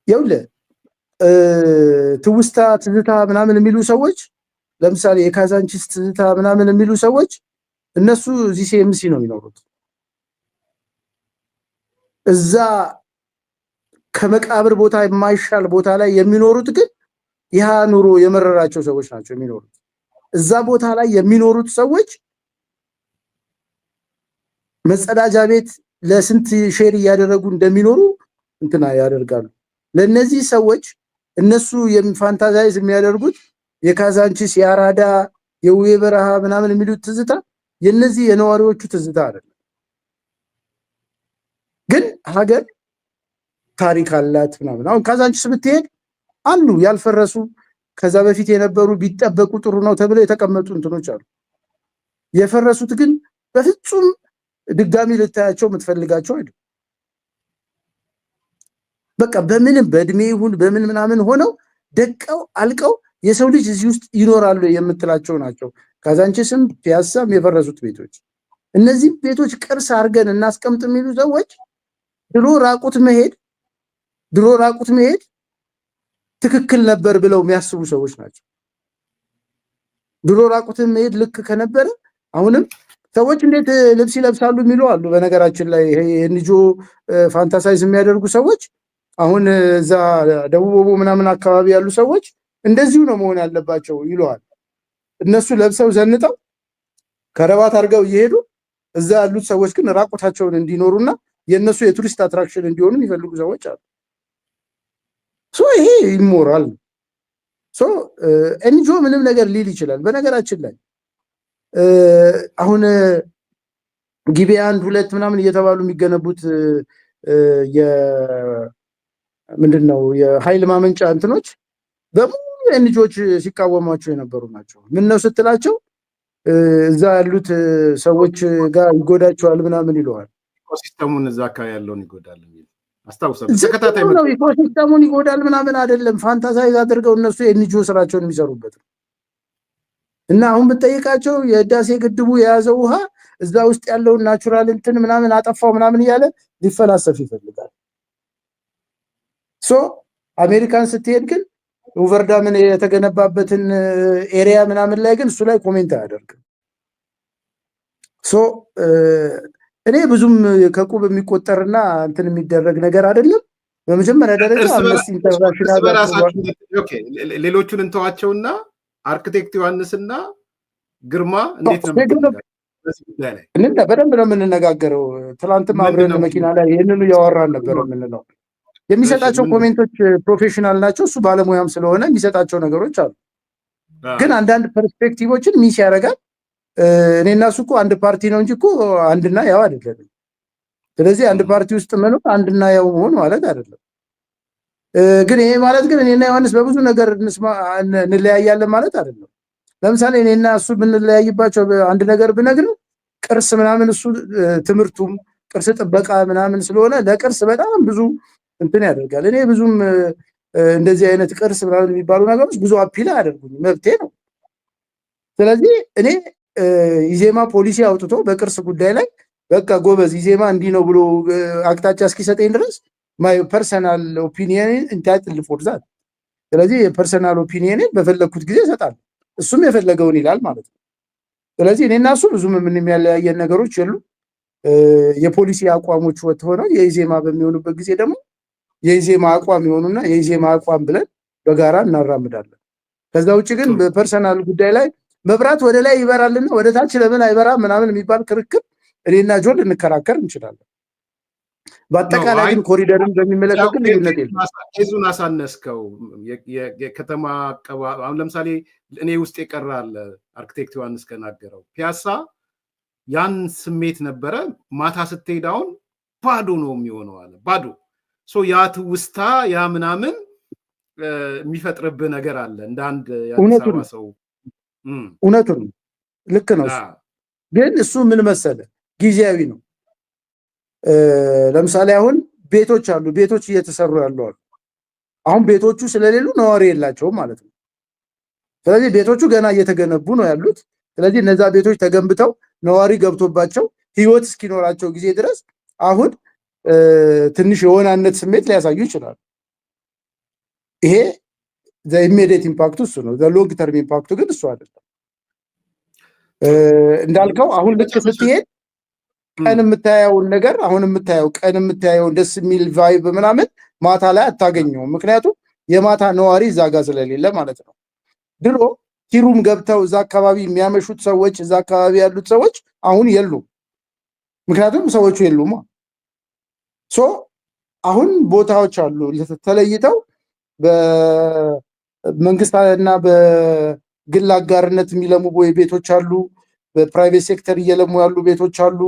ይውለ ትውስታ ትዝታ ምናምን የሚሉ ሰዎች ለምሳሌ የካዛንቺስ ትዝታ ምናምን የሚሉ ሰዎች እነሱ እዚህ ሲኤምሲ ነው የሚኖሩት። እዛ ከመቃብር ቦታ የማይሻል ቦታ ላይ የሚኖሩት ግን ያ ኑሮ የመረራቸው ሰዎች ናቸው የሚኖሩት። እዛ ቦታ ላይ የሚኖሩት ሰዎች መጸዳጃ ቤት ለስንት ሼር እያደረጉ እንደሚኖሩ እንትና ያደርጋሉ። ለነዚህ ሰዎች እነሱ የፋንታዛይዝ የሚያደርጉት የካዛንቺስ የአራዳ የውቤ በረሃ ምናምን የሚሉት ትዝታ የነዚህ የነዋሪዎቹ ትዝታ አይደለም። ግን ሀገር ታሪክ አላት ምናምን። አሁን ካዛንቺስ ብትሄድ አሉ ያልፈረሱ ከዛ በፊት የነበሩ ቢጠበቁ ጥሩ ነው ተብለው የተቀመጡ እንትኖች አሉ። የፈረሱት ግን በፍጹም ድጋሚ ልታያቸው የምትፈልጋቸው አይደል። በቃ በምንም በእድሜ ይሁን በምን ምናምን ሆነው ደቀው አልቀው የሰው ልጅ እዚህ ውስጥ ይኖራሉ የምትላቸው ናቸው። ካዛንቺስም ፒያሳም የፈረሱት ቤቶች። እነዚህ ቤቶች ቅርስ አድርገን እናስቀምጥ የሚሉ ሰዎች ድሮ ራቁት መሄድ ትክክል ነበር ብለው የሚያስቡ ሰዎች ናቸው። ድሮ ራቁትን መሄድ ልክ ከነበረ አሁንም ሰዎች እንዴት ልብስ ይለብሳሉ የሚሉ አሉ። በነገራችን ላይ የንጆ ፋንታሳይዝ የሚያደርጉ ሰዎች አሁን እዛ ደቡብ ምናምን አካባቢ ያሉ ሰዎች እንደዚሁ ነው መሆን ያለባቸው ይለዋል። እነሱ ለብሰው ዘንጠው ከረባት አድርገው እየሄዱ እዛ ያሉት ሰዎች ግን ራቁታቸውን እንዲኖሩና የነሱ የቱሪስት አትራክሽን እንዲሆኑ የሚፈልጉ ሰዎች አሉ። ይሄ ይሞራል። ኤንጂኦ ምንም ነገር ሊል ይችላል። በነገራችን ላይ አሁን ጊቤ 1 2 ምናምን እየተባሉ የሚገነቡት ምንድነው የኃይል ማመንጫ እንትኖች በሙሉ ኤንጂኦዎች ሲቃወሟቸው የነበሩ ናቸው። ምን ነው ስትላቸው እዛ ያሉት ሰዎች ጋር ይጎዳቸዋል ምናምን ይለዋል። ኢኮሲስተሙን እዛ አካባቢ ያለውን ይጎዳል የሚል አስታውሳለሁ። ተከታታይ ነው ኢኮሲስተሙን ይጎዳል ምናምን አይደለም። ፋንታሳይዝ አድርገው እነሱ ኤንጂኦ ስራቸውን የሚሰሩበት እና አሁን ብትጠይቃቸው የህዳሴ ግድቡ የያዘው ውሃ እዛ ውስጥ ያለውን ናቹራል እንትን ምናምን አጠፋው ምናምን እያለ ሊፈላሰፍ ይፈልጋል። አሜሪካን ስትሄድ ግን ኦቨርዳምን የተገነባበትን ኤሪያ ምናምን ላይ ግን እሱ ላይ ኮሜንት አያደርግም። እኔ ብዙም ከቁብ የሚቆጠርና እንትን የሚደረግ ነገር አይደለም። በመጀመሪያ ደረጃ አምነስቲ ኢንተርናሽናል ሌሎቹን እንተዋቸውና አርክቴክት ዮሐንስና ግርማ እንዴት ነው በደንብ ነው የምንነጋገረው። ትላንትም አብረን መኪና ላይ ይህንኑ እያወራን ነበር የምንለው። የሚሰጣቸው ኮሜንቶች ፕሮፌሽናል ናቸው። እሱ ባለሙያም ስለሆነ የሚሰጣቸው ነገሮች አሉ። ግን አንዳንድ ፐርስፔክቲቮችን ሚስ ያደርጋል። እኔና እሱ እኮ አንድ ፓርቲ ነው እንጂ እኮ አንድና ያው አይደለም። ስለዚህ አንድ ፓርቲ ውስጥ መኖር አንድና ያው መሆን ማለት አይደለም። ግን ይሄ ማለት ግን እኔና ዮሐንስ በብዙ ነገር እንለያያለን ማለት አይደለም። ለምሳሌ እኔና እሱ ብንለያይባቸው አንድ ነገር ብነግር ቅርስ ምናምን እሱ ትምህርቱም ቅርስ ጥበቃ ምናምን ስለሆነ ለቅርስ በጣም ብዙ እንትን ያደርጋል። እኔ ብዙም እንደዚህ አይነት ቅርስ ምናምን የሚባሉ ነገሮች ብዙ አፒል አያደርጉኝም፣ መብቴ ነው። ስለዚህ እኔ ኢዜማ ፖሊሲ አውጥቶ በቅርስ ጉዳይ ላይ በቃ ጎበዝ ኢዜማ እንዲህ ነው ብሎ አቅጣጫ እስኪሰጠኝ ድረስ ማይ ፐርሰናል ኦፒኒየን ኢንታይትል ፎር ዛት። ስለዚህ የፐርሰናል ኦፒኒየንን በፈለኩት ጊዜ እሰጣለሁ፣ እሱም የፈለገውን ይላል ማለት ነው። ስለዚህ እኔና እሱ ብዙም ምን የሚያለያየን ነገሮች የሉ። የፖሊሲ አቋሞች ወጥ ሆነው የኢዜማ በሚሆኑበት ጊዜ ደግሞ የኢዜማ አቋም ይሆኑና የኢዜማ አቋም ብለን በጋራ እናራምዳለን። ከዛ ውጭ ግን በፐርሰናል ጉዳይ ላይ መብራት ወደ ላይ ይበራልና ወደ ታች ለምን አይበራ ምናምን የሚባል ክርክር እኔና ጆን ልንከራከር እንችላለን። በአጠቃላይ ግን ኮሪደርን በሚመለከት ልዩነት የለም። ኬዙን አሳነስከው። የከተማ አሁን ለምሳሌ እኔ ውስጥ የቀራል አርክቴክት ዮሐንስ ከናገረው ፒያሳ ያን ስሜት ነበረ። ማታ ስትሄድ አሁን ባዶ ነው የሚሆነው አለ። ባዶ ያ ትውስታ ያ ምናምን የሚፈጥርብህ ነገር አለ እንደ አንድ የአዲስ አበባ ሰው። እውነቱን ልክ ነው። ግን እሱ ምን መሰለ ጊዜያዊ ነው። ለምሳሌ አሁን ቤቶች አሉ፣ ቤቶች እየተሰሩ ያሉ አሉ። አሁን ቤቶቹ ስለሌሉ ነዋሪ የላቸውም ማለት ነው። ስለዚህ ቤቶቹ ገና እየተገነቡ ነው ያሉት። ስለዚህ እነዛ ቤቶች ተገንብተው ነዋሪ ገብቶባቸው ህይወት እስኪኖራቸው ጊዜ ድረስ አሁን ትንሽ የሆናነት ስሜት ሊያሳዩ ይችላሉ። ይሄ ኢሚዲየት ኢምፓክቱ እሱ ነው። ሎንግ ተርም ኢምፓክቱ ግን እሱ አይደለም። እንዳልከው አሁን ልክ ስትሄድ ቀን የምታየውን ነገር አሁን ቀን የምታየውን ደስ የሚል ቫይብ ምናምን ማታ ላይ አታገኘውም። ምክንያቱም የማታ ነዋሪ እዛ ጋር ስለሌለ ማለት ነው። ድሮ ቲሩም ገብተው እዛ አካባቢ የሚያመሹት ሰዎች እዛ አካባቢ ያሉት ሰዎች አሁን የሉም። ምክንያቱም ሰዎቹ የሉም። ሶ አሁን ቦታዎች አሉ ተለይተው በመንግስትና በግል አጋርነት የሚለሙ ቤቶች አሉ። በፕራይቬት ሴክተር እየለሙ ያሉ ቤቶች አሉ።